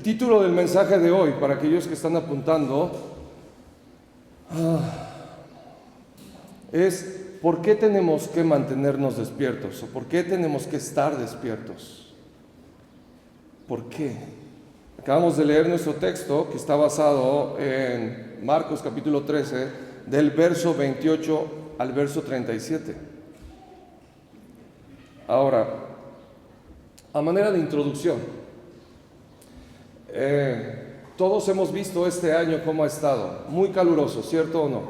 El título del mensaje de hoy, para aquellos que están apuntando, es ¿por qué tenemos que mantenernos despiertos? ¿O por qué tenemos que estar despiertos? ¿Por qué? Acabamos de leer nuestro texto que está basado en Marcos capítulo 13, del verso 28 al verso 37. Ahora, a manera de introducción, todos hemos visto este año cómo ha estado, muy caluroso, ¿cierto o no?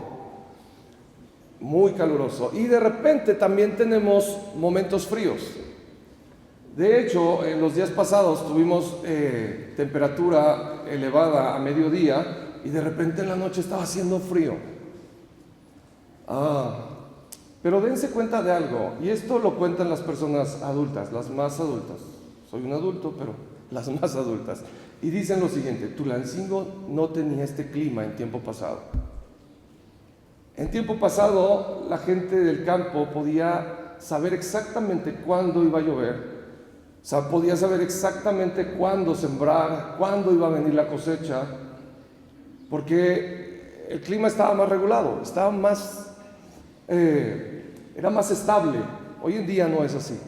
Muy caluroso. Y de repente también tenemos momentos fríos. De hecho, en los días pasados tuvimos temperatura elevada a mediodía y de repente en la noche estaba haciendo frío. Pero dense cuenta de algo, y esto lo cuentan las personas adultas, las más adultas. Soy un adulto, pero las más adultas. Y dicen lo siguiente: Tulancingo no tenía este clima en tiempo pasado. En tiempo pasado, la gente del campo podía saber exactamente cuándo iba a llover, o sea, podía saber exactamente cuándo sembrar, cuándo iba a venir la cosecha, porque el clima estaba más regulado, estaba más, era más estable. Hoy en día no es así.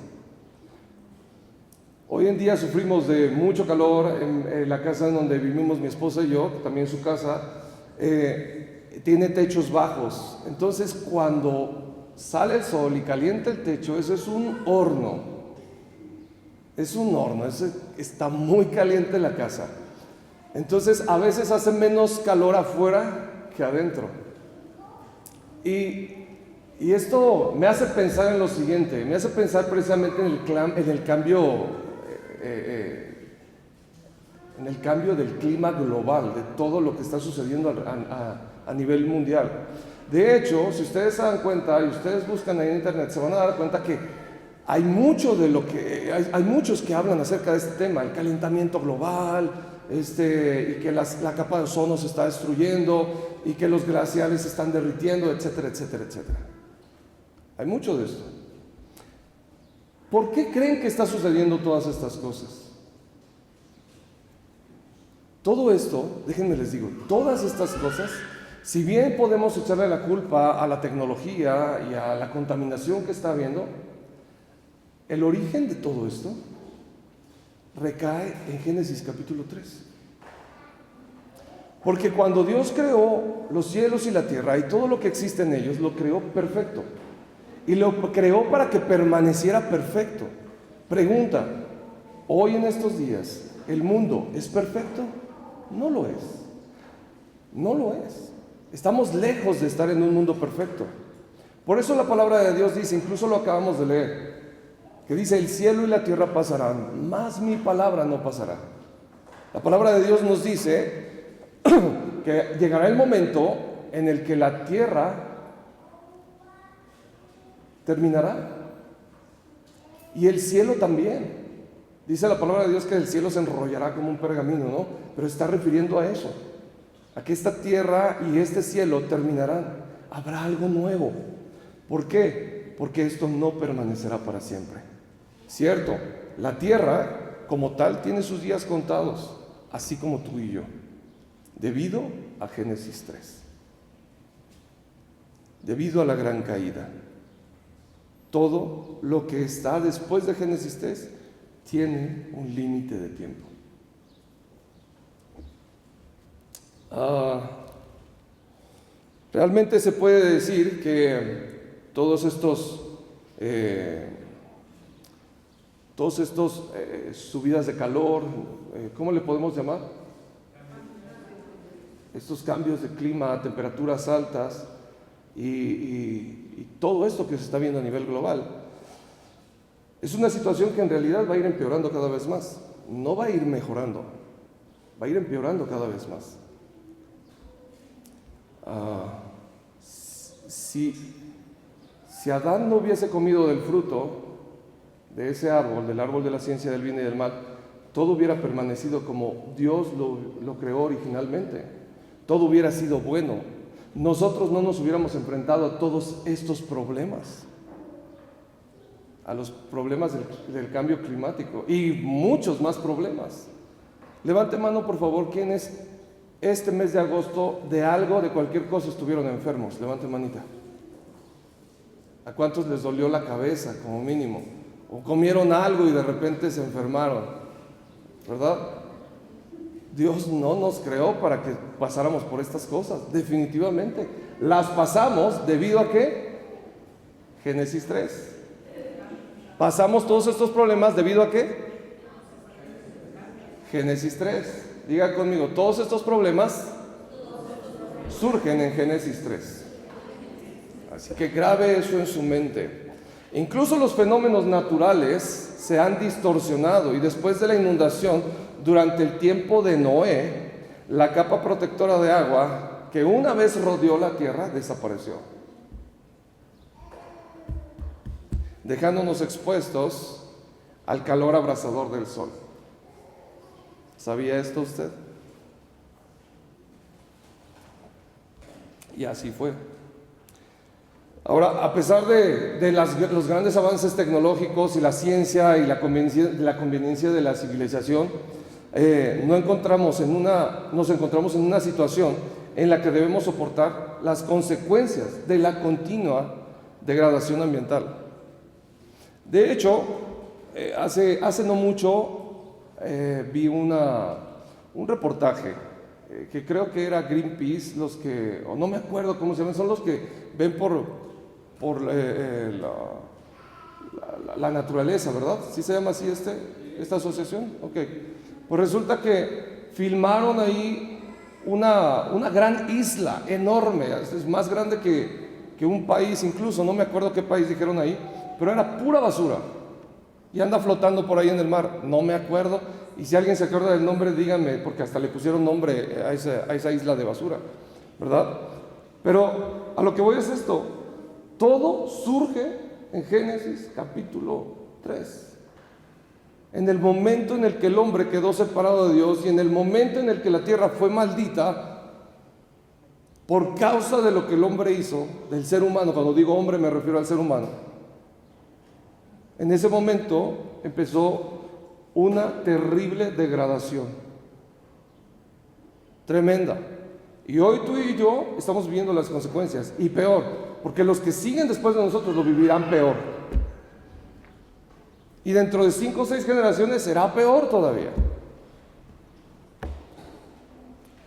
Hoy en día sufrimos de mucho calor. En la casa en donde vivimos mi esposa y yo, también su casa, tiene techos bajos. Entonces cuando sale el sol y calienta el techo, eso es un horno. Es un horno, está muy caliente la casa. Entonces a veces hace menos calor afuera que adentro. Y esto me hace pensar en lo siguiente, me hace pensar precisamente en el cambio del clima global, de todo lo que está sucediendo a nivel mundial. De hecho, si ustedes se dan cuenta y ustedes buscan ahí en internet, se van a dar cuenta que hay muchos que hablan acerca de este tema, el calentamiento global, y que la capa de ozono se está destruyendo y que los glaciares se están derritiendo, etcétera, etcétera, etcétera. Hay mucho de esto. ¿Por qué creen que está sucediendo todas estas cosas? Todo esto, déjenme les digo, todas estas cosas, si bien podemos echarle la culpa a la tecnología y a la contaminación que está habiendo, el origen de todo esto recae en Génesis capítulo 3. Porque cuando Dios creó los cielos y la tierra y todo lo que existe en ellos, lo creó perfecto. Y lo creó para que permaneciera perfecto. Pregunta: hoy en estos días, ¿el mundo es perfecto? No lo es. No lo es. Estamos lejos de estar en un mundo perfecto. Por eso la palabra de Dios dice, incluso lo acabamos de leer, que dice: el cielo y la tierra pasarán, mas mi palabra no pasará. La palabra de Dios nos dice que llegará el momento en el que la tierra terminará y el cielo también. Dice la palabra de Dios que el cielo se enrollará como un pergamino, ¿no? Pero está refiriendo a eso, a que esta tierra y este cielo terminarán. Habrá algo nuevo. ¿Por qué? Porque esto no permanecerá para siempre. Cierto, la tierra como tal tiene sus días contados, así como tú y yo, debido a Génesis 3, debido a la gran caída. Todo lo que está después de Génesis 3 tiene un límite de tiempo. Realmente se puede decir que todos estos subidas de calor, ¿cómo le podemos llamar? Estos cambios de clima, temperaturas altas y todo esto que se está viendo a nivel global, es una situación que en realidad va a ir empeorando cada vez más. No va a ir mejorando, va a ir empeorando cada vez más. Si Adán no hubiese comido del fruto de ese árbol, del árbol de la ciencia del bien y del mal, todo hubiera permanecido como Dios lo creó originalmente. Todo hubiera sido bueno. Nosotros no nos hubiéramos enfrentado a todos estos problemas, a los problemas del cambio climático y muchos más problemas. Levante mano, por favor, quienes este mes de agosto de algo, de cualquier cosa, estuvieron enfermos. Levante manita. ¿A cuántos les dolió la cabeza, como mínimo? O comieron algo y de repente se enfermaron, ¿verdad? Dios no nos creó para que pasáramos por estas cosas, definitivamente. Las pasamos debido a ¿qué? Génesis 3. Pasamos todos estos problemas debido a ¿qué? Génesis 3. Diga conmigo, todos estos problemas surgen en Génesis 3. Así que grabe eso en su mente. Incluso los fenómenos naturales se han distorsionado y después de la inundación, durante el tiempo de Noé, la capa protectora de agua que una vez rodeó la tierra desapareció, dejándonos expuestos al calor abrasador del sol. ¿Sabía esto usted? Y así fue. Ahora, a pesar de los grandes avances tecnológicos y la ciencia y la conveniencia de la civilización, nos encontramos en una situación en la que debemos soportar las consecuencias de la continua degradación ambiental. De hecho, hace no mucho vi un reportaje que creo que era Greenpeace, o no me acuerdo cómo se llaman, son los que ven por la naturaleza, ¿verdad? ¿Sí se llama así esta asociación? Ok. Pues resulta que filmaron ahí una gran isla enorme, es más grande que un país, incluso, no me acuerdo qué país dijeron ahí, pero era pura basura y anda flotando por ahí en el mar, no me acuerdo, y si alguien se acuerda del nombre, díganme, porque hasta le pusieron nombre a esa isla de basura, ¿verdad? Pero a lo que voy es esto: todo surge en Génesis capítulo 3. En el momento en el que el hombre quedó separado de Dios y en el momento en el que la tierra fue maldita por causa de lo que el hombre hizo, del ser humano. Cuando digo hombre me refiero al ser humano. En ese momento empezó una terrible degradación, tremenda. Y hoy tú y yo estamos viviendo las consecuencias, y peor, porque los que siguen después de nosotros lo vivirán peor. Y dentro de 5 o 6 generaciones será peor todavía.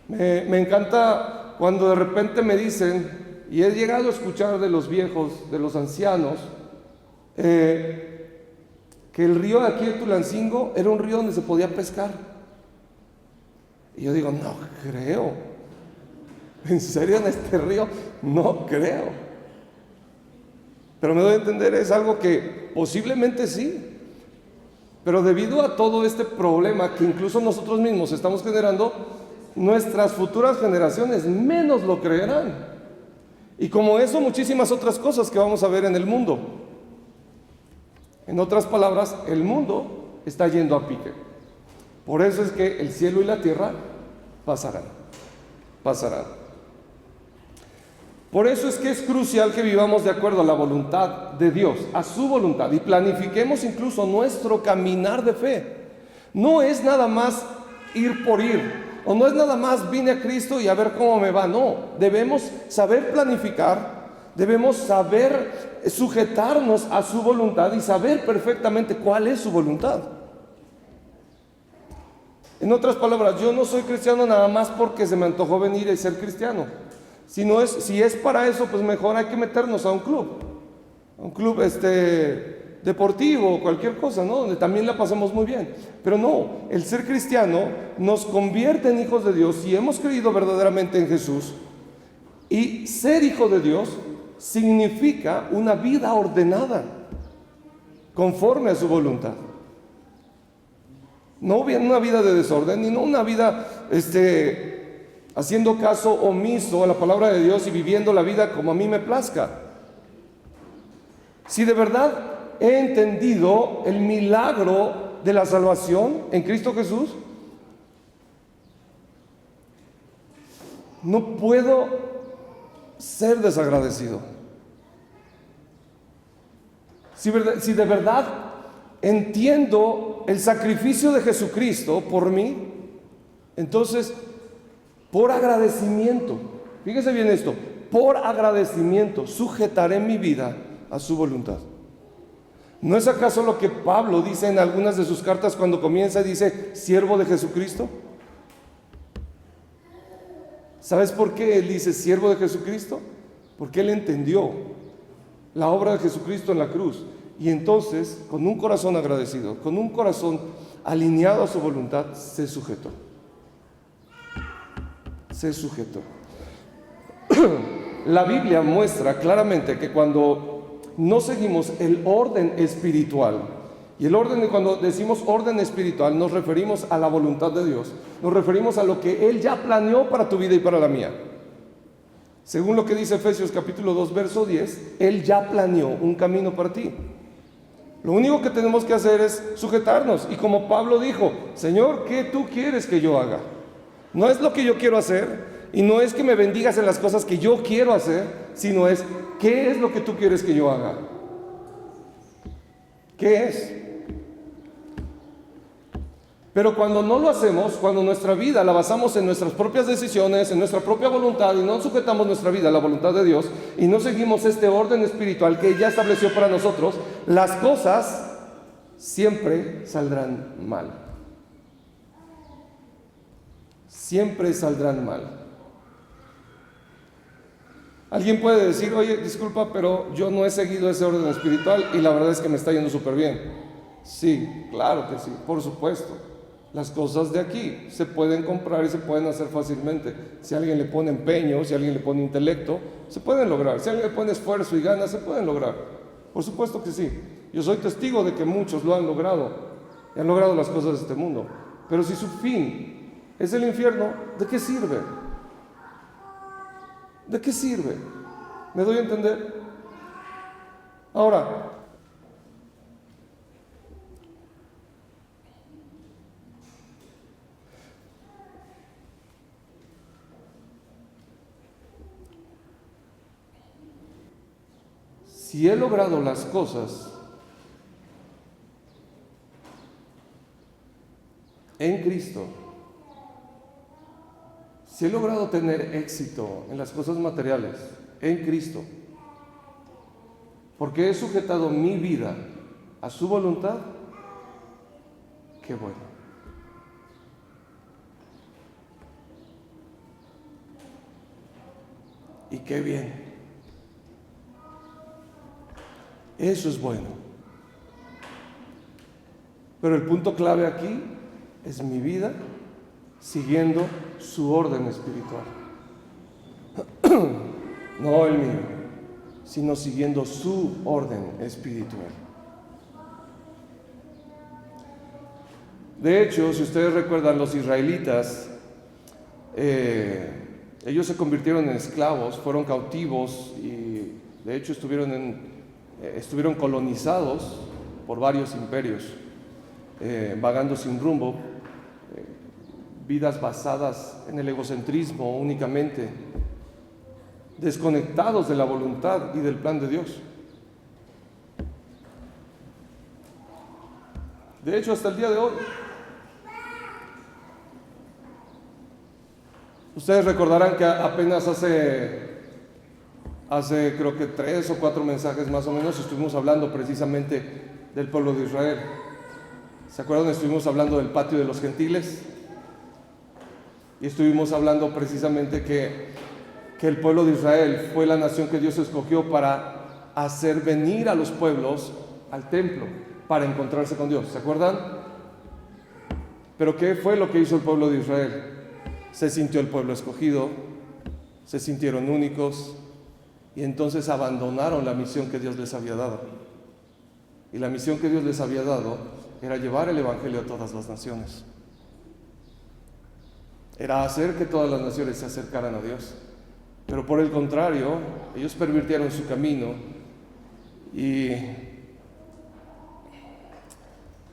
Me encanta cuando de repente me dicen, y he llegado a escuchar de los viejos, de los ancianos, que el río de aquí de Tulancingo era un río donde se podía pescar. Y yo digo, no creo. ¿En serio en este río? No creo. Pero me doy a entender, es algo que posiblemente sí. Pero debido a todo este problema que incluso nosotros mismos estamos generando, nuestras futuras generaciones menos lo creerán. Y como eso, muchísimas otras cosas que vamos a ver en el mundo. En otras palabras, el mundo está yendo a pique. Por eso es que el cielo y la tierra pasarán. Por eso es que es crucial que vivamos de acuerdo a la voluntad de Dios, a su voluntad, y planifiquemos incluso nuestro caminar de fe. No es nada más ir por ir, o no es nada más vine a Cristo y a ver cómo me va. No, debemos saber planificar, debemos saber sujetarnos a su voluntad y saber perfectamente cuál es su voluntad. En otras palabras, yo no soy cristiano nada más porque se me antojó venir y ser cristiano. Si es para eso, pues mejor hay que meternos a un club deportivo o cualquier cosa, ¿no? Donde también la pasamos muy bien. Pero no, el ser cristiano nos convierte en hijos de Dios si hemos creído verdaderamente en Jesús. Y ser hijo de Dios significa una vida ordenada, conforme a su voluntad. No una vida de desorden, y no una vida haciendo caso omiso a la palabra de Dios y viviendo la vida como a mí me plazca. Si de verdad he entendido el milagro de la salvación en Cristo Jesús, no puedo ser desagradecido. Si de verdad entiendo el sacrificio de Jesucristo por mí, Entonces, por agradecimiento, fíjese bien esto, por agradecimiento sujetaré mi vida a su voluntad. ¿No es acaso lo que Pablo dice en algunas de sus cartas cuando comienza y dice, siervo de Jesucristo? ¿Sabes por qué él dice siervo de Jesucristo? Porque él entendió la obra de Jesucristo en la cruz. Y entonces, con un corazón agradecido, con un corazón alineado a su voluntad, se sujetó. Se sujetó. La Biblia muestra claramente que cuando no seguimos el orden espiritual, y el orden, cuando decimos orden espiritual, nos referimos a la voluntad de Dios, nos referimos a lo que Él ya planeó para tu vida y para la mía. Según lo que dice Efesios capítulo 2, verso 10, Él ya planeó un camino para ti. Lo único que tenemos que hacer es sujetarnos. Y como Pablo dijo, Señor, ¿qué tú quieres que yo haga? No es lo que yo quiero hacer, y no es que me bendigas en las cosas que yo quiero hacer, sino es, ¿qué es lo que tú quieres que yo haga? ¿Qué es? Pero cuando no lo hacemos, cuando nuestra vida la basamos en nuestras propias decisiones, en nuestra propia voluntad, y no sujetamos nuestra vida a la voluntad de Dios, y no seguimos este orden espiritual que Él ya estableció para nosotros, las cosas siempre saldrán mal. Siempre saldrán mal. Alguien puede decir, oye, disculpa, pero yo no he seguido ese orden espiritual y la verdad es que me está yendo súper bien. Sí, claro que sí, por supuesto. Las cosas de aquí se pueden comprar y se pueden hacer fácilmente. Si alguien le pone empeño, si alguien le pone intelecto, se pueden lograr. Si alguien le pone esfuerzo y ganas, se pueden lograr. Por supuesto que sí. Yo soy testigo de que muchos lo han logrado y han logrado las cosas de este mundo. Pero si su fin es el infierno, ¿de qué sirve? ¿De qué sirve? ¿Me doy a entender? Ahora, si he logrado las cosas en Cristo, si he logrado tener éxito en las cosas materiales en Cristo, porque he sujetado mi vida a su voluntad, qué bueno. Y qué bien. Eso es bueno. Pero el punto clave aquí es mi vida siguiendo su orden espiritual. No el mío, sino siguiendo su orden espiritual. De hecho, si ustedes recuerdan, los israelitas, ellos se convirtieron en esclavos, fueron cautivos y de hecho estuvieron colonizados por varios imperios, vagando sin rumbo, vidas basadas en el egocentrismo únicamente, desconectados de la voluntad y del plan de Dios. De hecho, hasta el día de hoy, ustedes recordarán que apenas hace creo que 3 o 4 mensajes más o menos estuvimos hablando precisamente del pueblo de Israel. ¿Se acuerdan? Estuvimos hablando del patio de los gentiles y estuvimos hablando precisamente que el pueblo de Israel fue la nación que Dios escogió para hacer venir a los pueblos al templo para encontrarse con Dios. ¿Se acuerdan? Pero ¿qué fue lo que hizo el pueblo de Israel? Se sintió el pueblo escogido, se sintieron únicos y entonces abandonaron la misión que Dios les había dado. Y la misión que Dios les había dado era llevar el evangelio a todas las naciones. Era hacer que todas las naciones se acercaran a Dios. Pero por el contrario, ellos pervirtieron su camino y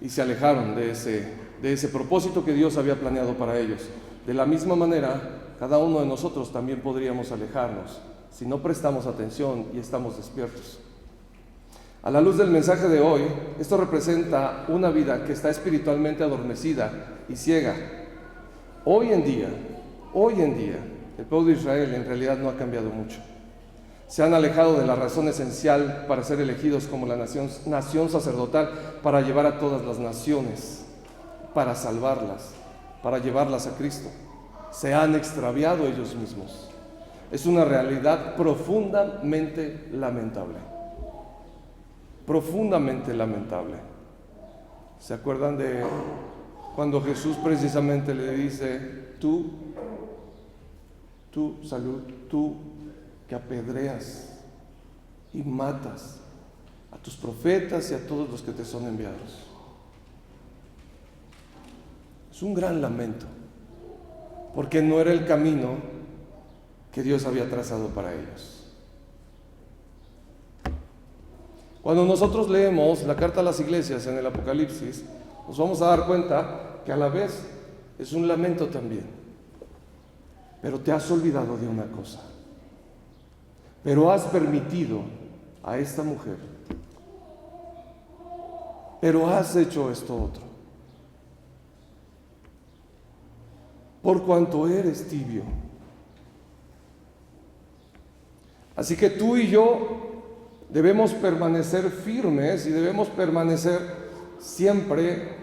se alejaron de ese propósito que Dios había planeado para ellos. De la misma manera, cada uno de nosotros también podríamos alejarnos si no prestamos atención y estamos despiertos. A la luz del mensaje de hoy, esto representa una vida que está espiritualmente adormecida y ciega. Hoy en día, el pueblo de Israel en realidad no ha cambiado mucho. Se han alejado de la razón esencial para ser elegidos como la nación sacerdotal, para llevar a todas las naciones, para salvarlas, para llevarlas a Cristo. Se han extraviado ellos mismos. Es una realidad profundamente lamentable. Profundamente lamentable. ¿Se acuerdan de cuando Jesús precisamente le dice, tú, salud, tú que apedreas y matas a tus profetas y a todos los que te son enviados? Es un gran lamento, porque no era el camino que Dios había trazado para ellos. Cuando nosotros leemos la carta a las iglesias en el Apocalipsis, nos vamos a dar cuenta que a la vez es un lamento también. Pero te has olvidado de una cosa. Pero has permitido a esta mujer. Pero has hecho esto otro. Por cuanto eres tibio. Así que tú y yo debemos permanecer firmes y debemos permanecer siempre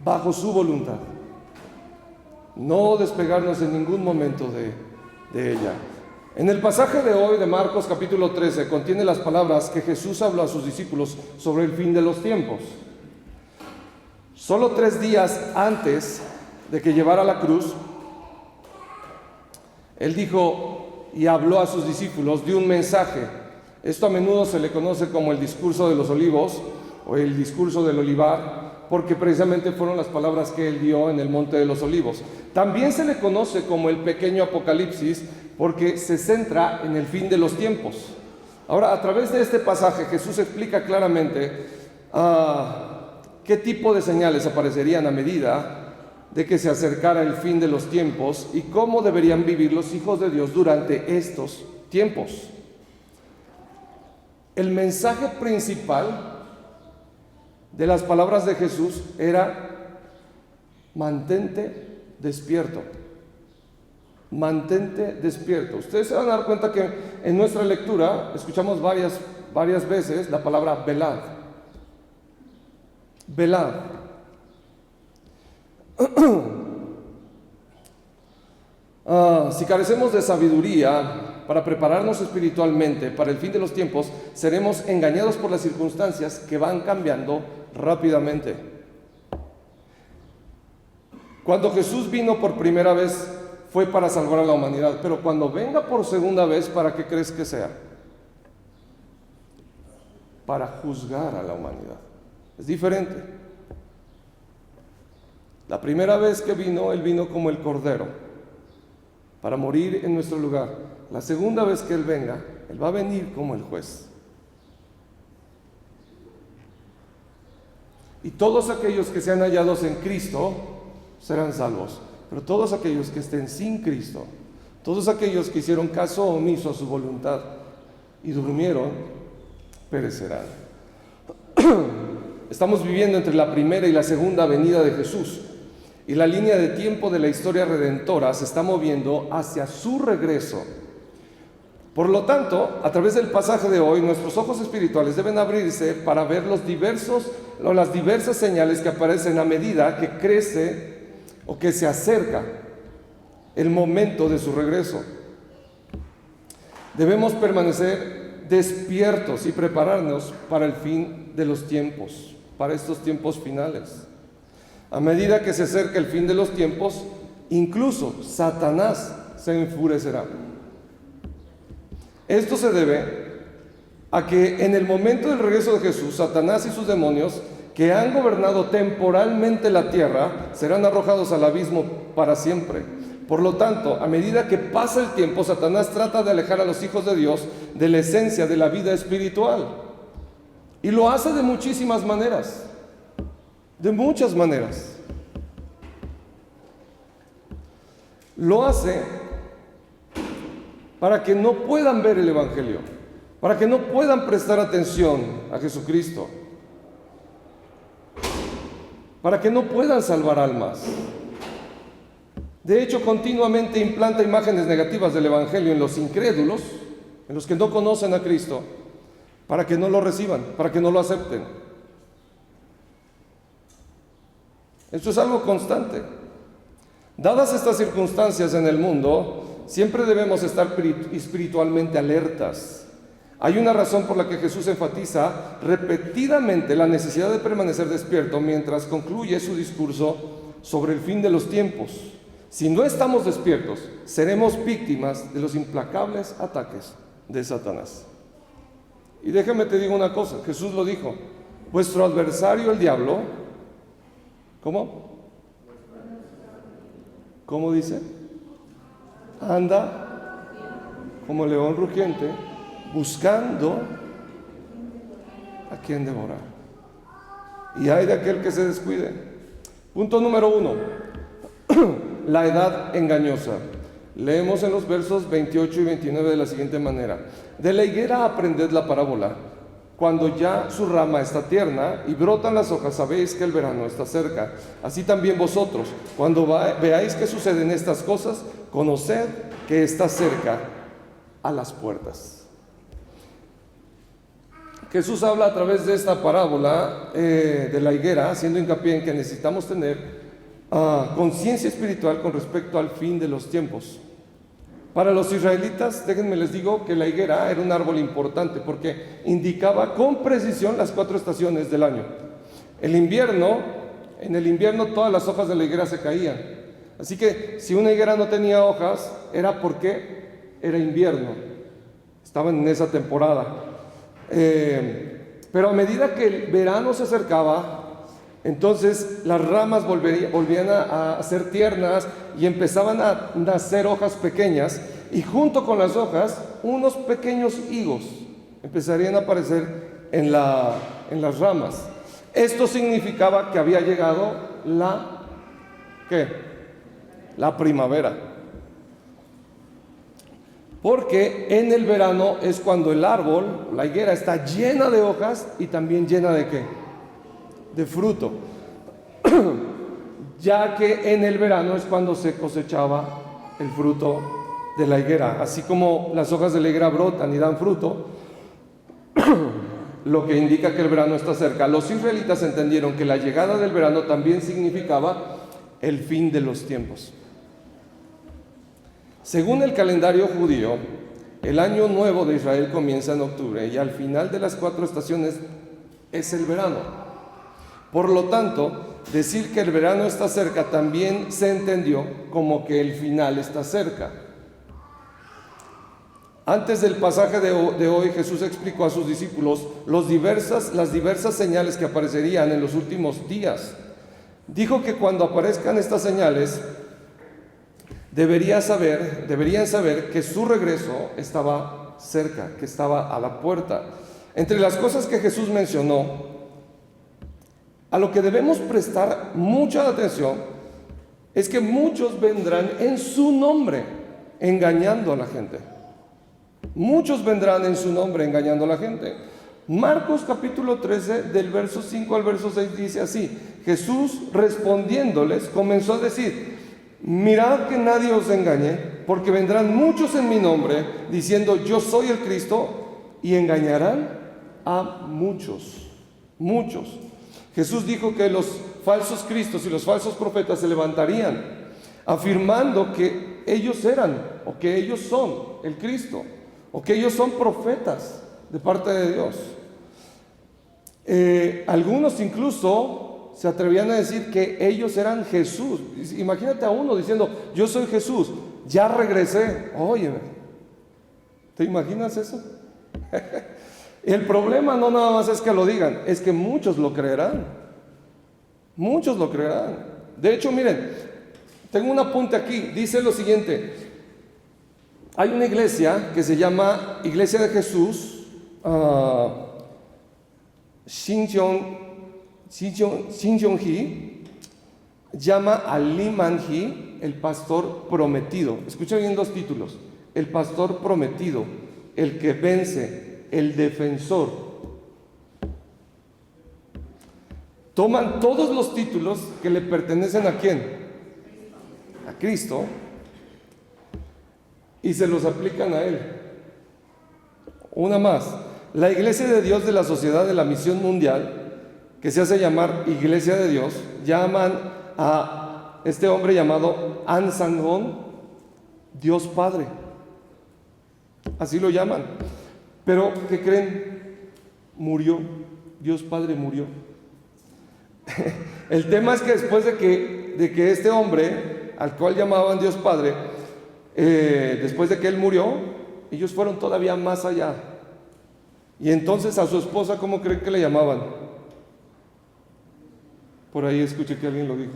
bajo su voluntad. No despegarnos en ningún momento de ella. En el pasaje de hoy de Marcos capítulo 13 contiene las palabras que Jesús habló a sus discípulos sobre el fin de los tiempos. Solo 3 días antes de que llevara la cruz, Él dijo y habló a sus discípulos de un mensaje. Esto a menudo se le conoce como el discurso de los olivos o el discurso del olivar, porque precisamente fueron las palabras que Él dio en el Monte de los Olivos. También se le conoce como el pequeño Apocalipsis, porque se centra en el fin de los tiempos. Ahora, a través de este pasaje, Jesús explica claramente qué tipo de señales aparecerían a medida de que se acercara el fin de los tiempos y cómo deberían vivir los hijos de Dios durante estos tiempos. El mensaje principal de las palabras de Jesús era: mantente despierto. Mantente despierto. Ustedes se van a dar cuenta que en nuestra lectura escuchamos varias veces la palabra velad. Velad. Si carecemos de sabiduría para prepararnos espiritualmente para el fin de los tiempos, seremos engañados por las circunstancias que van cambiando rápidamente. Cuando Jesús vino por primera vez fue para salvar a la humanidad, pero cuando venga por segunda vez, ¿para qué crees que sea? Para juzgar a la humanidad. Es diferente. La primera vez que vino, Él vino como el Cordero, para morir en nuestro lugar. La segunda vez que Él venga, Él va a venir como el juez. Y todos aquellos que sean hallados en Cristo serán salvos. Pero todos aquellos que estén sin Cristo, todos aquellos que hicieron caso omiso a su voluntad y durmieron, perecerán. Estamos viviendo entre la primera y la segunda venida de Jesús, y la línea de tiempo de la historia redentora se está moviendo hacia su regreso. Por lo tanto, a través del pasaje de hoy, nuestros ojos espirituales deben abrirse para ver las diversas señales que aparecen a medida que crece o que se acerca el momento de su regreso. Debemos permanecer despiertos y prepararnos para el fin de los tiempos, para estos tiempos finales. A medida que se acerca el fin de los tiempos, incluso Satanás se enfurecerá. Esto se debe a que en el momento del regreso de Jesús, Satanás y sus demonios que han gobernado temporalmente la tierra serán arrojados al abismo para siempre. Por lo tanto, a medida que pasa el tiempo, Satanás trata de alejar a los hijos de Dios de la esencia de la vida espiritual. Y lo hace de muchísimas maneras. De muchas maneras. Lo hace para que no puedan ver el Evangelio, para que no puedan prestar atención a Jesucristo, para que no puedan salvar almas. De hecho, continuamente implanta imágenes negativas del Evangelio en los incrédulos, en los que no conocen a Cristo, para que no lo reciban, para que no lo acepten. Esto es algo constante. Dadas estas circunstancias en el mundo, siempre debemos estar espiritualmente alertas. Hay una razón por la que Jesús enfatiza repetidamente la necesidad de permanecer despierto mientras concluye su discurso sobre el fin de los tiempos. Si no estamos despiertos, seremos víctimas de los implacables ataques de Satanás. Y déjame te digo una cosa, Jesús lo dijo, vuestro adversario el diablo, ¿cómo? ¿Cómo dice? Anda como león rugiente, buscando a quien devorar. Y hay de aquel que se descuide. Punto número 1. La edad engañosa. Leemos en los versos 28 y 29 de la siguiente manera. De la higuera aprended la parábola. Cuando ya su rama está tierna y brotan las hojas, sabéis que el verano está cerca. Así también vosotros, cuando veáis que suceden estas cosas, conoced que está cerca a las puertas. Jesús habla a través de esta parábola de la higuera, haciendo hincapié en que necesitamos tener conciencia espiritual con respecto al fin de los tiempos. Para los israelitas, déjenme les digo que la higuera era un árbol importante porque indicaba con precisión las 4 estaciones del año. En el invierno todas las hojas de la higuera se caían. Así que si una higuera no tenía hojas, era porque era invierno. Estaban en esa temporada. Pero a medida que el verano se acercaba, entonces las ramas volvían a ser tiernas y empezaban a nacer hojas pequeñas, y junto con las hojas unos pequeños higos empezarían a aparecer en las ramas. Esto significaba que había llegado la primavera, porque en el verano es cuando el árbol, la higuera, está llena de hojas y también llena de ¿qué? De fruto, ya que en el verano es cuando se cosechaba el fruto de la higuera. Así como las hojas de la higuera brotan y dan fruto, lo que indica que el verano está cerca. Los israelitas entendieron que la llegada del verano también significaba el fin de los tiempos. Según el calendario judío, el año nuevo de Israel comienza en octubre y al final de las 4 estaciones es el verano. Por lo tanto, decir que el verano está cerca también se entendió como que el final está cerca. Antes del pasaje de hoy, Jesús explicó a sus discípulos las diversas señales que aparecerían en los últimos días. Dijo que cuando aparezcan estas señales, deberían saber que su regreso estaba cerca, que estaba a la puerta. Entre las cosas que Jesús mencionó, a lo que debemos prestar mucha atención es que muchos vendrán en su nombre engañando a la gente. Muchos vendrán en su nombre engañando a la gente. Marcos capítulo 13 del verso 5 al verso 6 dice así: Jesús respondiéndoles comenzó a decir: mirad que nadie os engañe, porque vendrán muchos en mi nombre diciendo yo soy el Cristo, y engañarán a muchos. Jesús dijo que los falsos cristos y los falsos profetas se levantarían afirmando que ellos eran o que ellos son el Cristo o que ellos son profetas de parte de Dios. Algunos incluso se atrevían a decir que ellos eran Jesús. Imagínate a uno diciendo yo soy Jesús, ya regresé. Oye, ¿te imaginas eso? El problema no nada más es que lo digan, es que muchos lo creerán. Muchos lo creerán. De hecho, miren, tengo un apunte aquí, dice lo siguiente: hay una iglesia que se llama Iglesia de Jesús, Shincheonji, llama a Lee Man-hee el pastor prometido. Escucha bien 2 títulos: el pastor prometido, el que vence, el defensor. Toman todos los títulos que le pertenecen ¿a quién? a Cristo y se los aplican a Él. Una más, la Iglesia de Dios de la Sociedad de la Misión Mundial, que se hace llamar Iglesia de Dios, llaman a este hombre llamado An Sang-hon Dios Padre. Así lo llaman. Pero, ¿qué creen? Murió. Dios Padre murió. El tema es que después de que este hombre, al cual llamaban Dios Padre, después de que él murió, ellos fueron todavía más allá. Y entonces a su esposa, ¿cómo creen que le llamaban? Por ahí escuché que alguien lo dijo.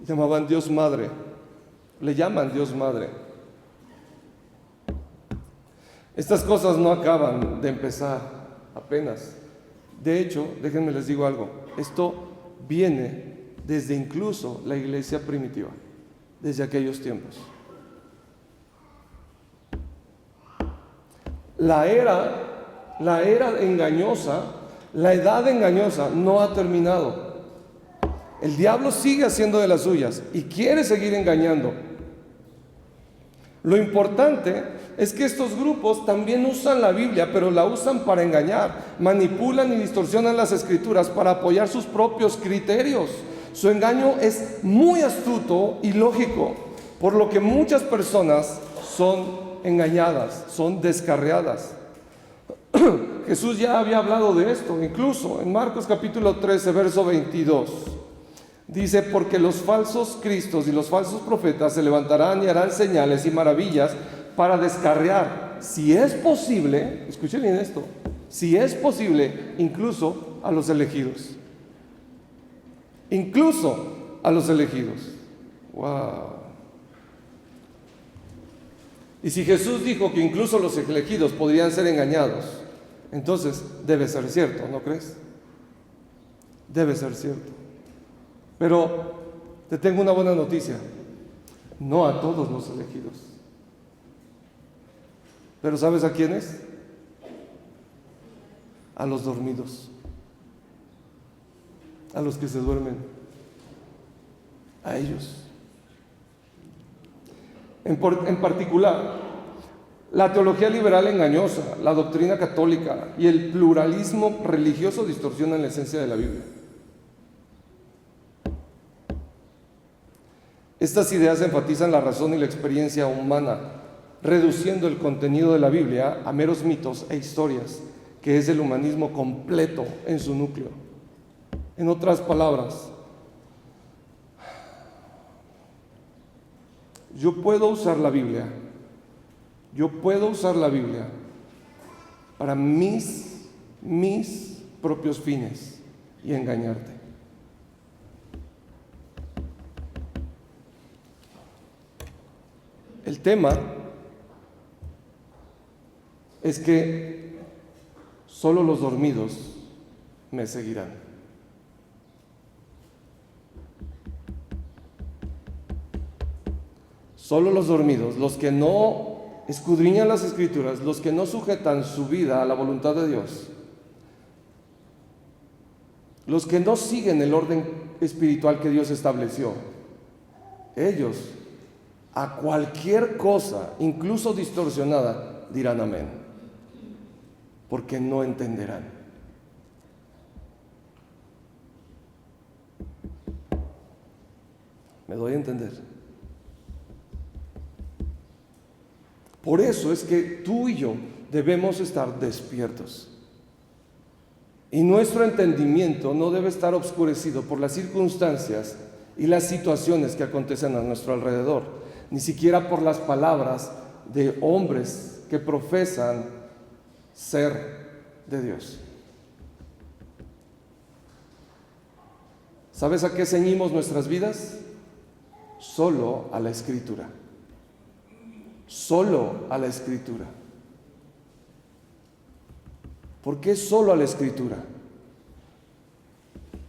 Llamaban Dios Madre. Le llaman Dios Madre. Estas cosas no acaban de empezar apenas. De hecho, déjenme les digo algo. Esto viene desde incluso la iglesia primitiva, desde aquellos tiempos. La era engañosa, la edad engañosa no ha terminado. El diablo sigue haciendo de las suyas y quiere seguir engañando. Lo importante es que estos grupos también usan la Biblia, pero la usan para engañar, manipulan y distorsionan las escrituras para apoyar sus propios criterios. Su engaño es muy astuto y lógico, por lo que muchas personas son engañadas, son descarriadas. Jesús ya había hablado de esto, incluso en Marcos capítulo 13, verso 22. Dice, porque los falsos cristos y los falsos profetas se levantarán y harán señales y maravillas para descarriar, si es posible, escuchen bien esto, si es posible, incluso a los elegidos. Incluso a los elegidos. Wow. Y si Jesús dijo que incluso los elegidos podrían ser engañados, entonces debe ser cierto, ¿no crees? Debe ser cierto. Pero te tengo una buena noticia. No a todos los elegidos. ¿Pero sabes a quiénes? A los dormidos. A los que se duermen. A ellos. En particular, la teología liberal engañosa, la doctrina católica y el pluralismo religioso distorsionan la esencia de la Biblia. Estas ideas enfatizan la razón y la experiencia humana, reduciendo el contenido de la Biblia a meros mitos e historias, que es el humanismo completo en su núcleo. En otras palabras, yo puedo usar la Biblia para mis propios fines y engañarte. El tema es que solo los dormidos me seguirán. Solo los dormidos, los que no escudriñan las Escrituras, los que no sujetan su vida a la voluntad de Dios, los que no siguen el orden espiritual que Dios estableció, ellos a cualquier cosa, incluso distorsionada, dirán amén, porque no entenderán. ¿Me doy a entender? Por eso es que tú y yo debemos estar despiertos. Y nuestro entendimiento no debe estar obscurecido por las circunstancias y las situaciones que acontecen a nuestro alrededor, ni siquiera por las palabras de hombres que profesan ser de Dios. ¿Sabes a qué ceñimos nuestras vidas? Solo a la Escritura. Solo a la Escritura. ¿Por qué solo a la Escritura?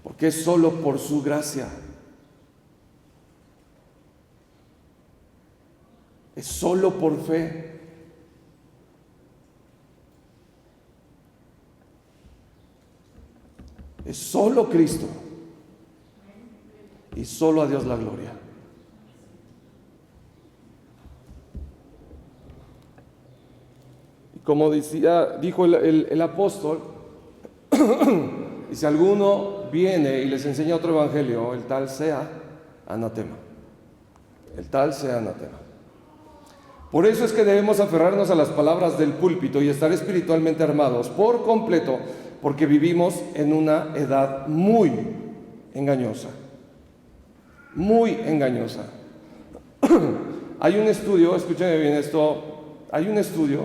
Porque es solo por su gracia. Es solo por fe. Es solo Cristo. Y solo a Dios la gloria. como dijo el apóstol, y si alguno viene y les enseña otro evangelio, el tal sea anatema. El tal sea anatema. Por eso es que debemos aferrarnos a las palabras del púlpito y estar espiritualmente armados por completo, porque vivimos en una edad muy engañosa. Muy engañosa. Hay un estudio, escúchenme bien esto, hay un estudio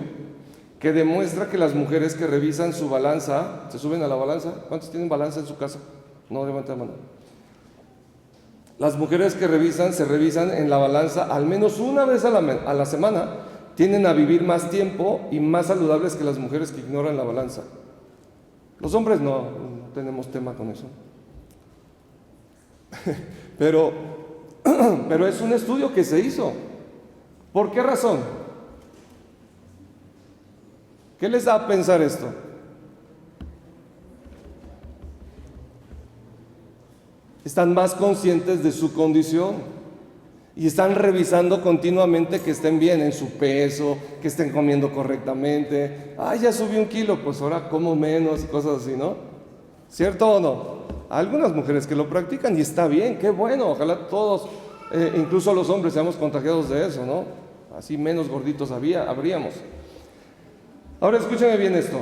que demuestra que las mujeres que revisan su balanza, ¿se suben a la balanza? ¿Cuántos tienen balanza en su casa? No, levanten la mano. Las mujeres que se revisan en la balanza al menos una vez a la semana, tienden a vivir más tiempo y más saludables que las mujeres que ignoran la balanza. Los hombres no tenemos tema con eso. Pero es un estudio que se hizo. ¿Por qué razón? ¿Qué les da a pensar esto? Están más conscientes de su condición y están revisando continuamente que estén bien en su peso, que estén comiendo correctamente. Ya subí 1 kilo, pues ahora como menos y cosas así, ¿no? ¿Cierto o no? Algunas mujeres que lo practican y está bien, qué bueno, ojalá todos, incluso los hombres, seamos contagiados de eso, ¿no? Así menos gorditos habríamos. Ahora escúchenme bien esto.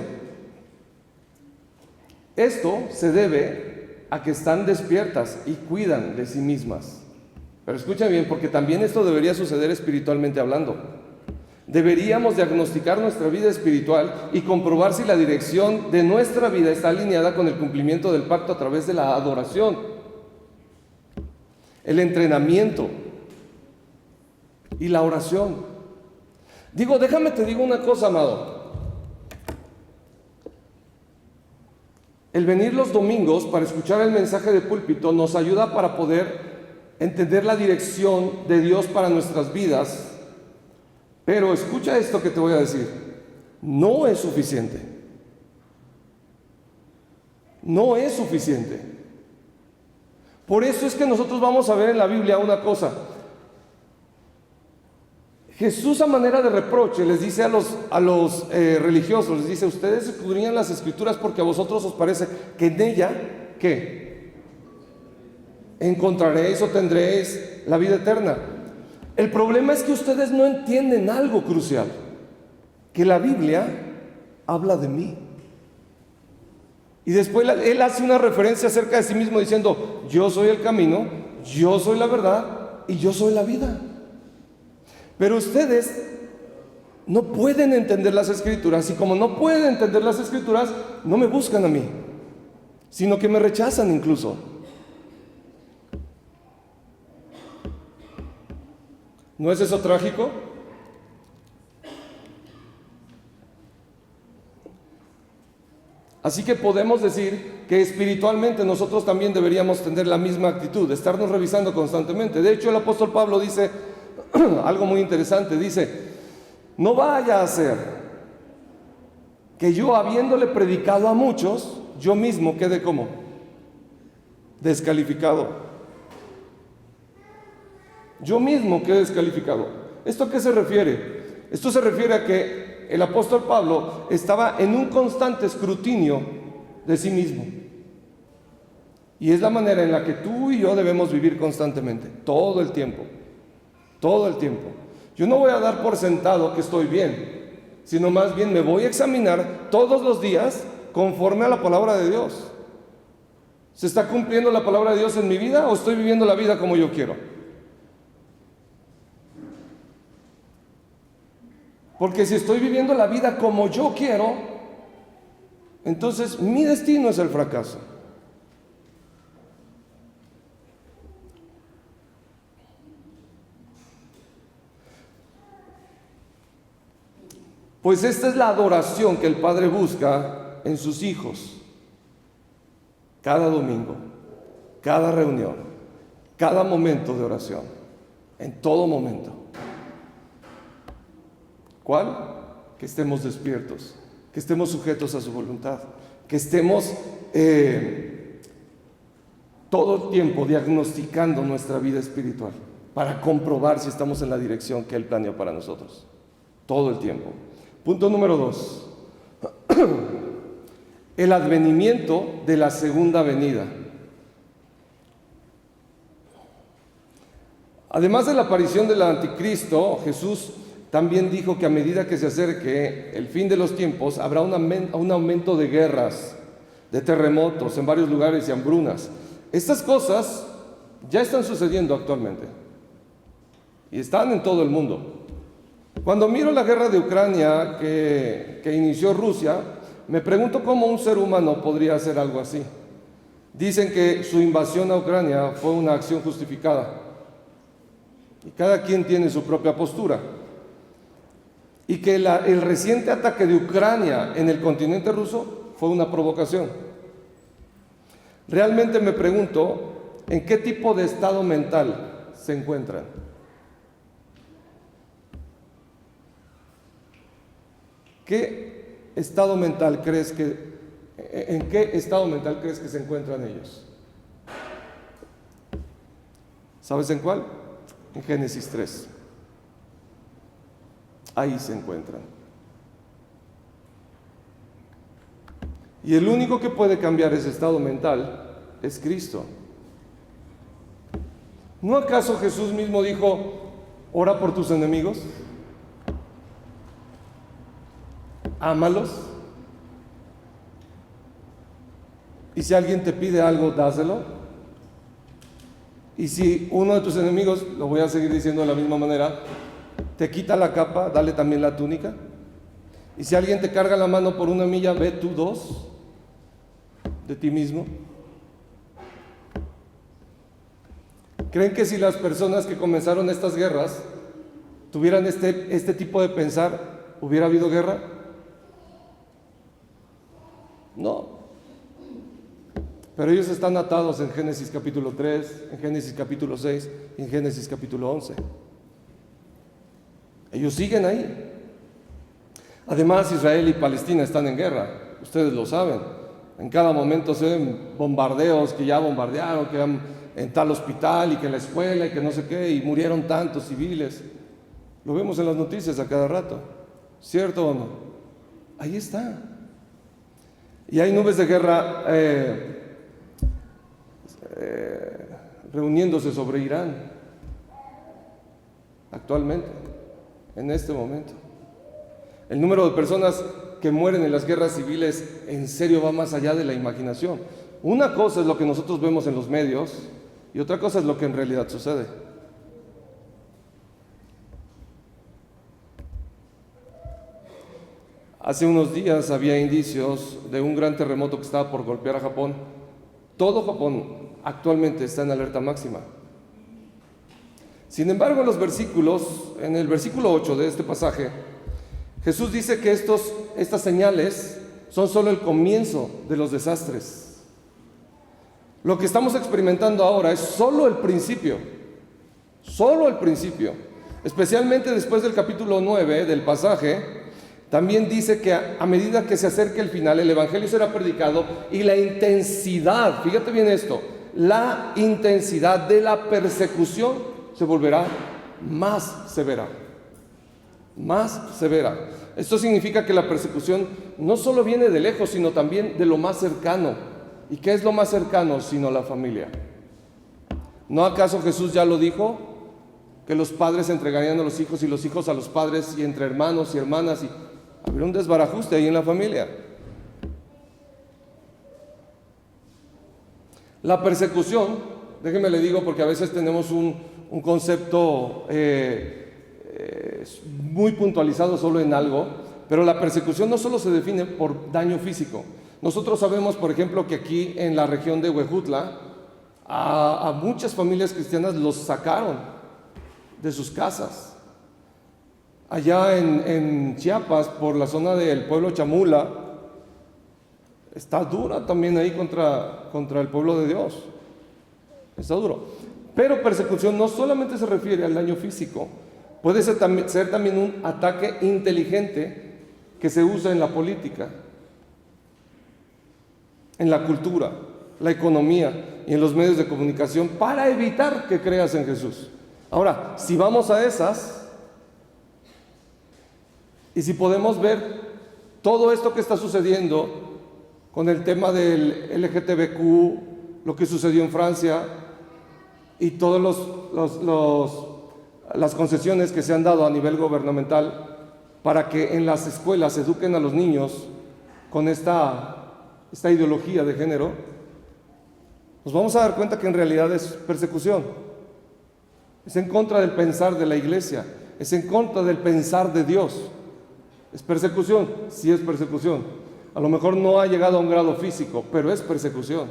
Esto se debe a que están despiertas y cuidan de sí mismas. Pero escuchen bien, porque también esto debería suceder espiritualmente hablando. Deberíamos diagnosticar nuestra vida espiritual y comprobar si la dirección de nuestra vida está alineada con el cumplimiento del pacto a través de la adoración, el entrenamiento y la oración. Déjame te digo una cosa, amado. El venir los domingos para escuchar el mensaje de púlpito nos ayuda para poder entender la dirección de Dios para nuestras vidas. Pero escucha esto que te voy a decir. No es suficiente. No es suficiente. Por eso es que nosotros vamos a ver en la Biblia una cosa. Jesús, a manera de reproche, les dice a los religiosos, les dice: ustedes escudriñan las Escrituras porque a vosotros os parece que en ella, ¿qué? Encontraréis o tendréis la vida eterna. El problema es que ustedes no entienden algo crucial, que la Biblia habla de mí. Y después él hace una referencia acerca de sí mismo diciendo: yo soy el camino, yo soy la verdad y yo soy la vida. Pero ustedes no pueden entender las Escrituras, y como no pueden entender las Escrituras, no me buscan a mí, sino que me rechazan incluso. ¿No es eso trágico? Así que podemos decir que espiritualmente nosotros también deberíamos tener la misma actitud, de estarnos revisando constantemente. De hecho, el apóstol Pablo dice algo muy interesante, dice: no vaya a ser que yo, habiéndole predicado a muchos, yo mismo quede como descalificado. Yo mismo quede descalificado. ¿Esto a qué se refiere? Esto se refiere a que el apóstol Pablo estaba en un constante escrutinio de sí mismo. Y es la manera en la que tú y yo debemos vivir constantemente, todo el tiempo. Todo el tiempo. Yo no voy a dar por sentado que estoy bien, sino más bien me voy a examinar todos los días conforme a la palabra de Dios. ¿Se está cumpliendo la palabra de Dios en mi vida o estoy viviendo la vida como yo quiero? Porque si estoy viviendo la vida como yo quiero, entonces mi destino es el fracaso. Pues esta es la adoración que el Padre busca en sus hijos. Cada domingo, cada reunión, cada momento de oración, en todo momento. ¿Cuál? Que estemos despiertos, que estemos sujetos a su voluntad, que estemos todo el tiempo diagnosticando nuestra vida espiritual para comprobar si estamos en la dirección que Él planeó para nosotros. Todo el tiempo. Punto número 2. El advenimiento de la segunda venida. Además de la aparición del anticristo, Jesús también dijo que a medida que se acerque el fin de los tiempos, habrá un aumento de guerras, de terremotos en varios lugares y hambrunas. Estas cosas ya están sucediendo actualmente y están en todo el mundo. Cuando miro la guerra de Ucrania que inició Rusia, me pregunto cómo un ser humano podría hacer algo así. Dicen que su invasión a Ucrania fue una acción justificada. Y cada quien tiene su propia postura. Y que el reciente ataque de Ucrania en el continente ruso fue una provocación. Realmente me pregunto en qué tipo de estado mental se encuentran. ¿En qué estado mental crees que se encuentran ellos? ¿Sabes en cuál? En Génesis 3. Ahí se encuentran. Y el único que puede cambiar ese estado mental es Cristo. ¿No acaso Jesús mismo dijo, ora por tus enemigos? Ámalos. Y si alguien te pide algo, dáselo. Y si uno de tus enemigos, lo voy a seguir diciendo de la misma manera, te quita la capa, dale también la túnica. Y si alguien te carga la mano por 1 milla, ve tú 2 de ti mismo. ¿Creen que si las personas que comenzaron estas guerras tuvieran este tipo de pensar, hubiera habido guerra? No. Pero ellos están atados en Génesis capítulo 3, en Génesis capítulo 6 y en Génesis capítulo 11. Ellos siguen ahí. Además, Israel y Palestina están en guerra, ustedes lo saben. En cada momento se ven bombardeos, que ya bombardearon, que en tal hospital y que en la escuela y que no sé qué, y murieron tantos civiles. Lo vemos en las noticias a cada rato, ¿cierto o no? Ahí está. Y hay nubes de guerra reuniéndose sobre Irán actualmente, en este momento. El número de personas que mueren en las guerras civiles en serio va más allá de la imaginación. Una cosa es lo que nosotros vemos en los medios y otra cosa es lo que en realidad sucede. Hace unos días había indicios de un gran terremoto que estaba por golpear a Japón. Todo Japón actualmente está en alerta máxima. Sin embargo, en el versículo 8 de este pasaje, Jesús dice que estas señales son solo el comienzo de los desastres. Lo que estamos experimentando ahora es solo el principio. Solo el principio. Especialmente después del capítulo 9 del pasaje, también dice que a medida que se acerque el final, el evangelio será predicado y la intensidad, fíjate bien esto, la intensidad de la persecución se volverá más severa. Más severa. Esto significa que la persecución no solo viene de lejos, sino también de lo más cercano. ¿Y qué es lo más cercano sino la familia? ¿No acaso Jesús ya lo dijo? Que los padres entregarían a los hijos y los hijos a los padres, y entre hermanos y hermanas, y habría un desbarajuste ahí en la familia. La persecución, déjeme le digo, porque a veces tenemos un concepto muy puntualizado solo en algo, pero la persecución no solo se define por daño físico. Nosotros sabemos, por ejemplo, que aquí en la región de Huejutla, a muchas familias cristianas los sacaron de sus casas. Allá en Chiapas, por la zona del pueblo Chamula, está dura también ahí contra el pueblo de Dios. Está duro. Pero persecución no solamente se refiere al daño físico, puede ser también un ataque inteligente que se usa en la política, en la cultura, la economía y en los medios de comunicación para evitar que creas en Jesús. Ahora, si vamos a esas Y si podemos ver todo esto que está sucediendo con el tema del LGTBQ, lo que sucedió en Francia y todas las concesiones que se han dado a nivel gubernamental para que en las escuelas se eduquen a los niños con esta ideología de género, nos vamos a dar cuenta que en realidad es persecución. Es en contra del pensar de la iglesia, es en contra del pensar de Dios. ¿Es persecución? Sí es persecución. A lo mejor no ha llegado a un grado físico, pero es persecución.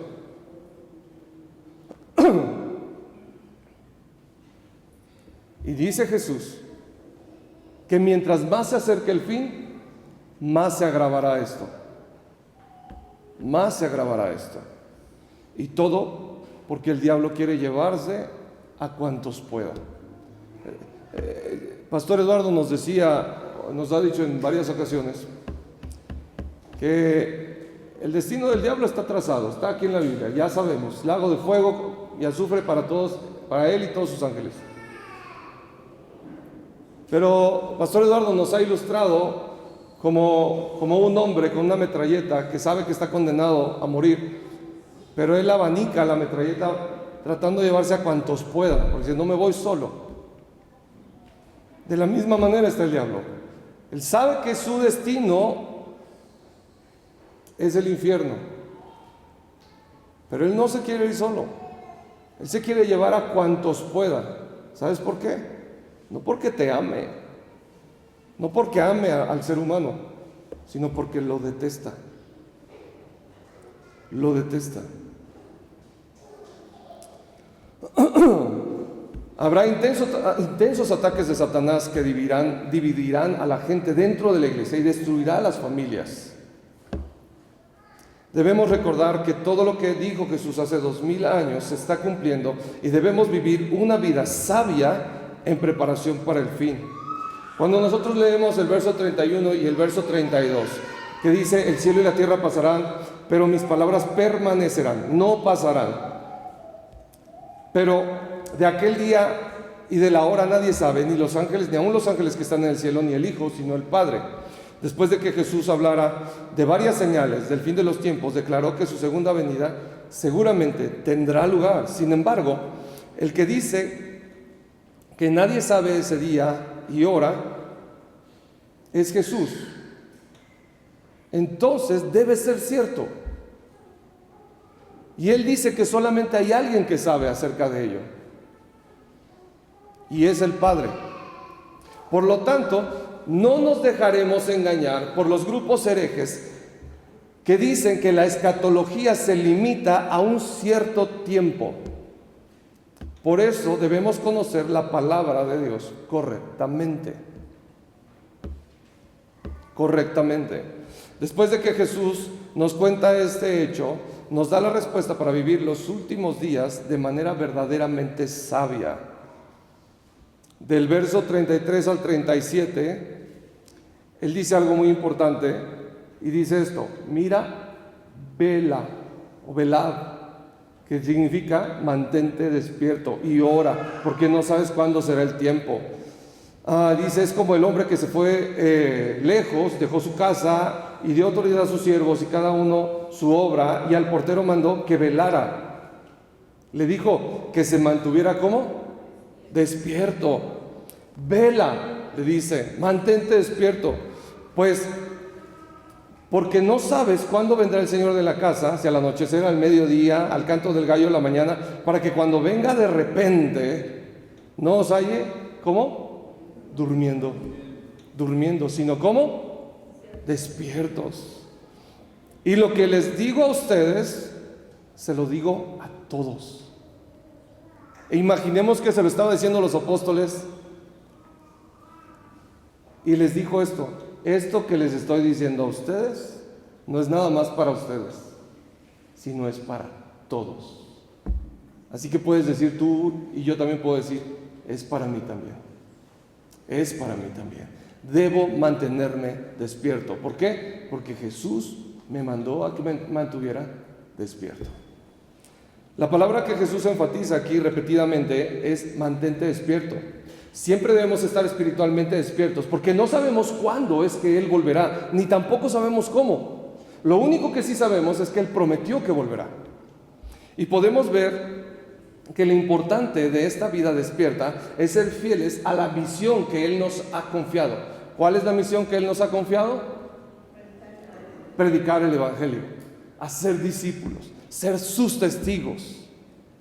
Y dice Jesús que mientras más se acerque el fin, más se agravará esto. Más se agravará esto. Y todo porque el diablo quiere llevarse a cuantos pueda. Pastor Eduardo nos ha dicho en varias ocasiones que el destino del diablo está trazado, está aquí en la Biblia, ya sabemos, lago de fuego y azufre para todos, para él y todos sus ángeles. Pero Pastor Eduardo nos ha ilustrado como un hombre con una metralleta que sabe que está condenado a morir, pero él abanica la metralleta tratando de llevarse a cuantos pueda, porque si no me voy solo. De la misma manera está el diablo. Él sabe que su destino es el infierno, pero él no se quiere ir solo. Él se quiere llevar a cuantos pueda. ¿Sabes por qué? No porque te ame, no porque ame al ser humano, sino porque lo detesta. Lo detesta. Habrá intensos ataques de Satanás que dividirán a la gente dentro de la iglesia y destruirá a las familias. Debemos recordar que todo lo que dijo Jesús hace 2000 años se está cumpliendo y debemos vivir una vida sabia en preparación para el fin. Cuando nosotros leemos el verso 31 y el verso 32, que dice: el cielo y la tierra pasarán, pero mis palabras permanecerán, no pasarán. Pero de aquel día y de la hora nadie sabe, ni los ángeles, ni aun los ángeles que están en el cielo, ni el Hijo, sino el Padre. Después de que Jesús hablara de varias señales del fin de los tiempos, declaró que su segunda venida seguramente tendrá lugar. Sin embargo, el que dice que nadie sabe ese día y hora es Jesús. Entonces debe ser cierto. Y él dice que solamente hay alguien que sabe acerca de ello, y es el Padre. Por lo tanto, no nos dejaremos engañar por los grupos herejes que dicen que la escatología se limita a un cierto tiempo. Por eso debemos conocer la palabra de Dios correctamente. Correctamente. Después de que Jesús nos cuenta este hecho, nos da la respuesta para vivir los últimos días de manera verdaderamente sabia. Del verso 33 al 37, él dice algo muy importante y dice esto: mira, vela o velad, que significa mantente despierto y ora, porque no sabes cuándo será el tiempo. Dice: es como el hombre que se fue lejos, dejó su casa y dio autoridad a sus siervos y cada uno su obra, y al portero mandó que velara. Le dijo que se mantuviera ¿cómo? Despierto. Vela, le dice, mantente despierto, pues porque no sabes cuándo vendrá el Señor de la casa, si al anochecer, al mediodía, al canto del gallo de la mañana, para que cuando venga de repente no os halle, ¿cómo? Durmiendo, sino ¿cómo? Despiertos. Y lo que les digo a ustedes, se lo digo a todos. E imaginemos que se lo estaba diciendo a los apóstoles y les dijo esto que les estoy diciendo a ustedes no es nada más para ustedes, sino es para todos. Así que puedes decir tú, y yo también puedo decir, es para mí también. Es para mí también. Debo mantenerme despierto. ¿Por qué? Porque Jesús me mandó a que me mantuviera despierto. La palabra que Jesús enfatiza aquí repetidamente es mantente despierto. Siempre debemos estar espiritualmente despiertos, porque no sabemos cuándo es que Él volverá, ni tampoco sabemos cómo. Lo único que sí sabemos es que Él prometió que volverá. Y podemos ver que lo importante de esta vida despierta es ser fieles a la misión que Él nos ha confiado. ¿Cuál es la misión que Él nos ha confiado? Predicar el Evangelio, hacer discípulos, ser sus testigos.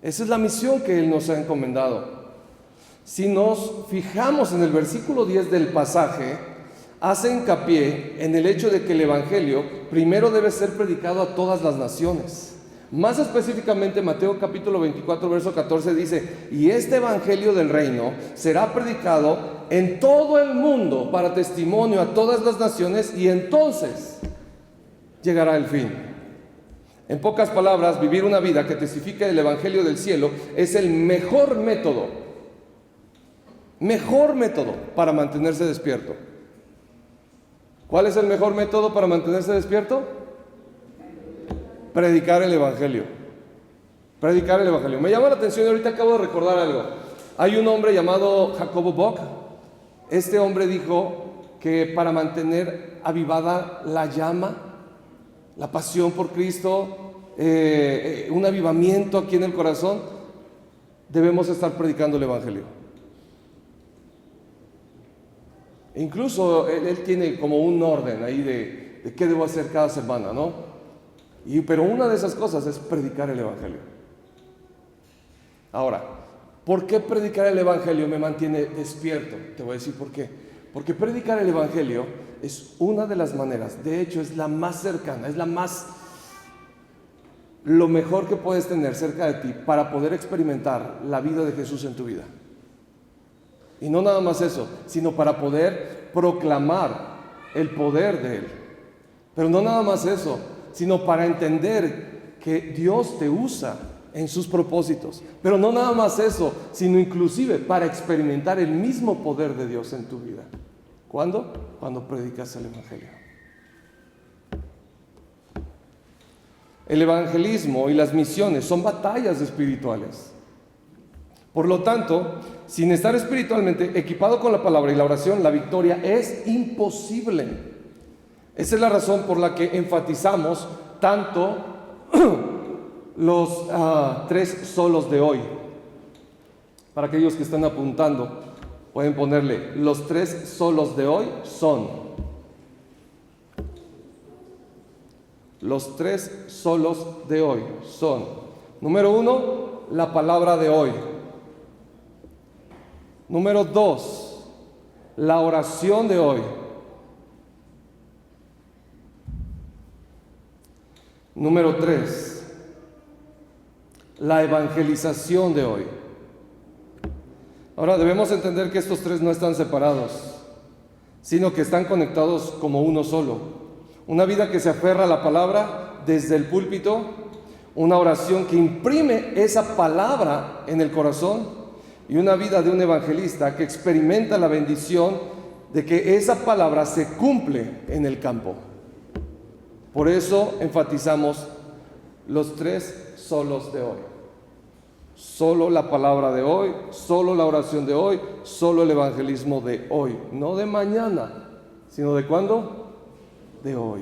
Esa es la misión que Él nos ha encomendado. Si nos fijamos en el versículo 10 del pasaje, hace hincapié en el hecho de que el Evangelio primero debe ser predicado a todas las naciones. Más específicamente, Mateo capítulo 24, verso 14 dice: y este Evangelio del reino será predicado en todo el mundo para testimonio a todas las naciones, y entonces llegará el fin. En pocas palabras, vivir una vida que testifique el Evangelio del cielo es el mejor método para mantenerse despierto. ¿Cuál es el mejor método para mantenerse despierto? Predicar el Evangelio. Predicar el Evangelio. Me llama la atención, ahorita acabo de recordar algo. Hay un hombre llamado Jacobo Bock. Este hombre dijo que para mantener avivada la llama, la pasión por Cristo, un avivamiento aquí en el corazón, debemos estar predicando el Evangelio. Incluso él tiene como un orden ahí de qué debo hacer cada semana, ¿no? Pero una de esas cosas es predicar el Evangelio. Ahora, ¿por qué predicar el Evangelio me mantiene despierto? Te voy a decir por qué. Porque predicar el Evangelio es una de las maneras, de hecho es la más cercana, es lo mejor que puedes tener cerca de ti para poder experimentar la vida de Jesús en tu vida. Y no nada más eso, sino para poder proclamar el poder de Él. Pero no nada más eso, sino para entender que Dios te usa en sus propósitos. Pero no nada más eso, sino inclusive para experimentar el mismo poder de Dios en tu vida. ¿Cuándo? Cuando predicas el Evangelio. El evangelismo y las misiones son batallas espirituales. Por lo tanto, sin estar espiritualmente equipado con la palabra y la oración, la victoria es imposible. Esa es la razón por la que enfatizamos tanto los 3 solos de hoy. Para aquellos que están apuntando, pueden ponerle: los 3 solos de hoy son. Los 3 solos de hoy son: número 1, la palabra de hoy. Número 2, la oración de hoy. Número 3, la evangelización de hoy. Ahora debemos entender que estos 3 no están separados, sino que están conectados como uno solo. Una vida que se aferra a la palabra desde el púlpito, una oración que imprime esa palabra en el corazón, y una vida de un evangelista que experimenta la bendición de que esa palabra se cumple en el campo. Por eso enfatizamos los 3 solos de hoy. Solo la palabra de hoy, solo la oración de hoy, solo el evangelismo de hoy. No de mañana, sino ¿de cuándo? De hoy.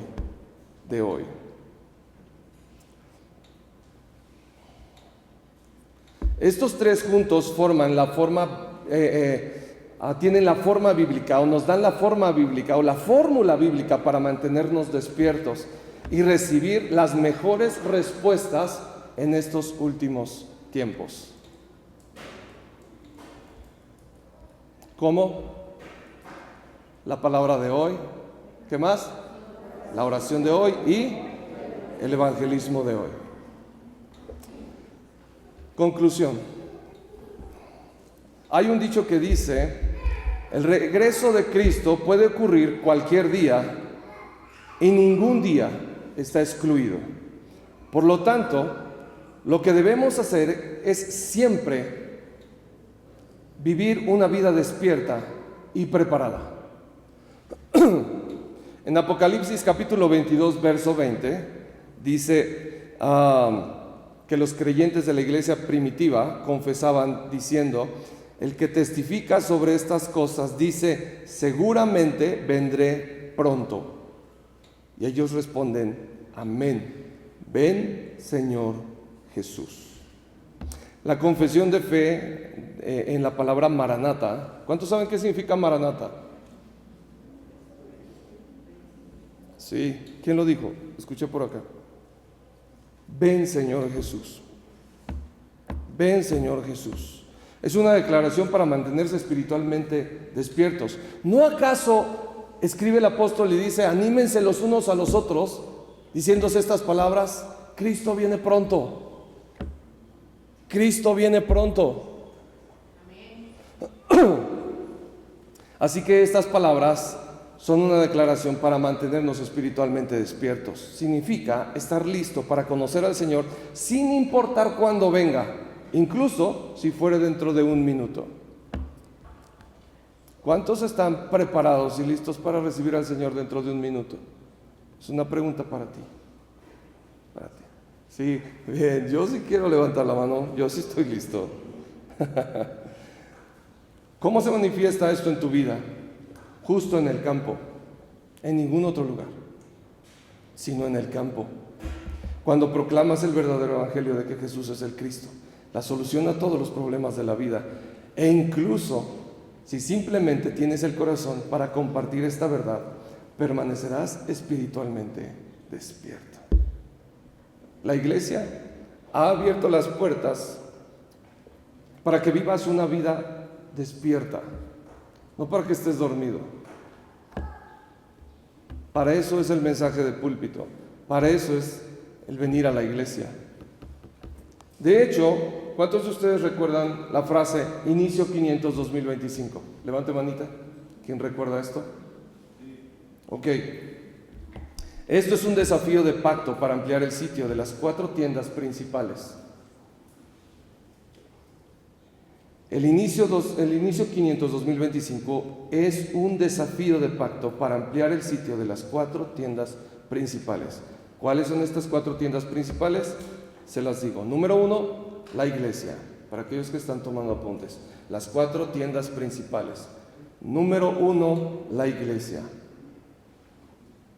De hoy. Estos 3 juntos forman la forma, tienen la forma bíblica, o nos dan la forma bíblica, o la fórmula bíblica para mantenernos despiertos y recibir las mejores respuestas en estos últimos tiempos. ¿Cómo? La palabra de hoy. ¿Qué más? La oración de hoy y el evangelismo de hoy. Conclusión. Hay un dicho que dice: el regreso de Cristo puede ocurrir cualquier día y ningún día está excluido. Por lo tanto, lo que debemos hacer es siempre vivir una vida despierta y preparada. En Apocalipsis capítulo 22, verso 20, dice que los creyentes de la iglesia primitiva confesaban diciendo: el que testifica sobre estas cosas, dice: seguramente vendré pronto. Y ellos responden: amén. Ven, Señor Jesús. La confesión de fe en la palabra Maranata. ¿Cuántos saben qué significa Maranata? Sí, ¿quién lo dijo? Escuché por acá. Ven, Señor Jesús. Ven, Señor Jesús. Es una declaración para mantenerse espiritualmente despiertos. ¿No acaso escribe el apóstol y dice: anímense los unos a los otros, diciéndose estas palabras? Cristo viene pronto. Cristo viene pronto. Así que estas palabras son una declaración para mantenernos espiritualmente despiertos. Significa estar listo para conocer al Señor sin importar cuándo venga, incluso si fuere dentro de un minuto. ¿Cuántos están preparados y listos para recibir al Señor dentro de un minuto? Es una pregunta para ti. Para ti. Sí, bien, yo sí quiero levantar la mano, yo sí estoy listo. ¿Cómo se manifiesta esto en tu vida? Justo en el campo, en ningún otro lugar, sino en el campo. Cuando proclamas el verdadero evangelio de que Jesús es el Cristo, la solución a todos los problemas de la vida, e incluso si simplemente tienes el corazón para compartir esta verdad, permanecerás espiritualmente despierto. La iglesia ha abierto las puertas para que vivas una vida despierta, no para que estés dormido. Para eso es el mensaje de púlpito, para eso es el venir a la iglesia. De hecho, ¿cuántos de ustedes recuerdan la frase Inicio 500-2025? Levante manita. ¿Quién recuerda esto? Ok. Esto es un desafío de pacto para ampliar el sitio de las 4 tiendas principales. El inicio 500-2025 es un desafío de pacto para ampliar el sitio de las 4 tiendas principales. ¿Cuáles son estas 4 tiendas principales? Se las digo. Número 1, la iglesia. Para aquellos que están tomando apuntes. Las 4 tiendas principales. Número 1, la iglesia.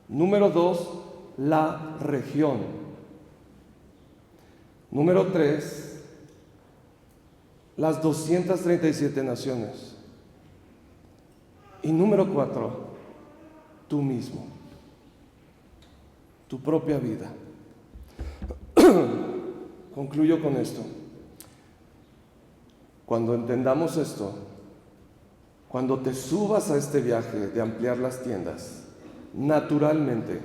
Número 2, la región. Número 3, las 237 naciones. Y número 4, tú mismo, tu propia vida. Concluyo con esto. Cuando entendamos esto, cuando te subas a este viaje de ampliar las tiendas, naturalmente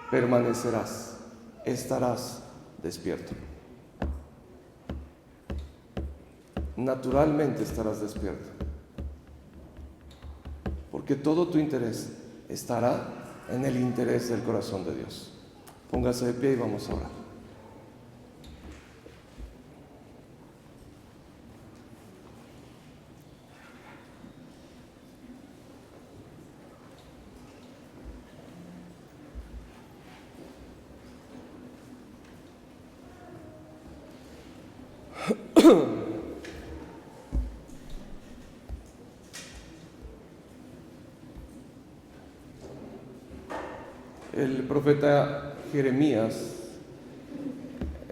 permanecerás, estarás despierto. Naturalmente estarás despierto. Porque todo tu interés estará en el interés del corazón de Dios. Póngase de pie y vamos a orar. El profeta Jeremías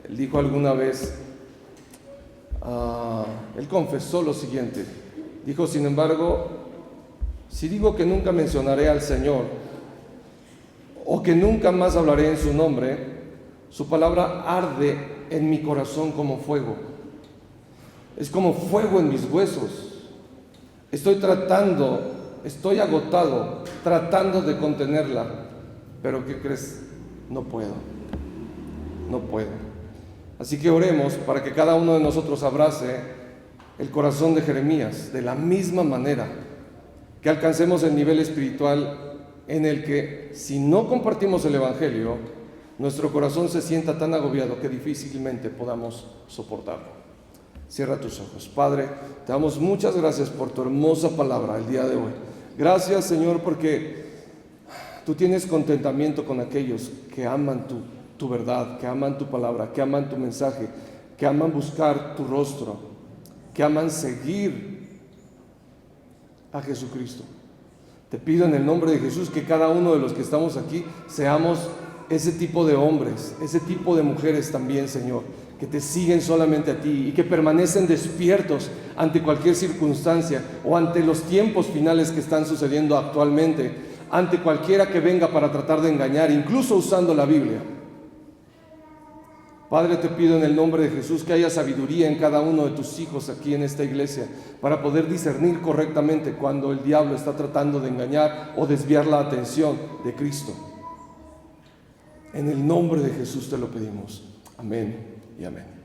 dijo alguna vez, él confesó lo siguiente, dijo: sin embargo, si digo que nunca mencionaré al Señor, o que nunca más hablaré en su nombre, su palabra arde en mi corazón como fuego, es como fuego en mis huesos. Estoy agotado, tratando de contenerla. Pero ¿qué crees? No puedo. Así que oremos para que cada uno de nosotros abrace el corazón de Jeremías de la misma manera, que alcancemos el nivel espiritual en el que, si no compartimos el Evangelio, nuestro corazón se sienta tan agobiado que difícilmente podamos soportarlo. Cierra tus ojos. Padre, te damos muchas gracias por tu hermosa palabra el día de hoy. Gracias, Señor, porque tú tienes contentamiento con aquellos que aman tu verdad, que aman tu palabra, que aman tu mensaje, que aman buscar tu rostro. que aman seguir a Jesucristo. Te pido en el nombre de Jesús que cada uno de los que estamos aquí seamos ese tipo de hombres, ese tipo de mujeres también, Señor, que te siguen solamente a ti y que permanecen despiertos ante cualquier circunstancia o ante los tiempos finales que están sucediendo actualmente, ante cualquiera que venga para tratar de engañar, incluso usando la Biblia. Padre, te pido en el nombre de Jesús que haya sabiduría en cada uno de tus hijos aquí en esta iglesia para poder discernir correctamente cuando el diablo está tratando de engañar o desviar la atención de Cristo. En el nombre de Jesús te lo pedimos. Amén y amén.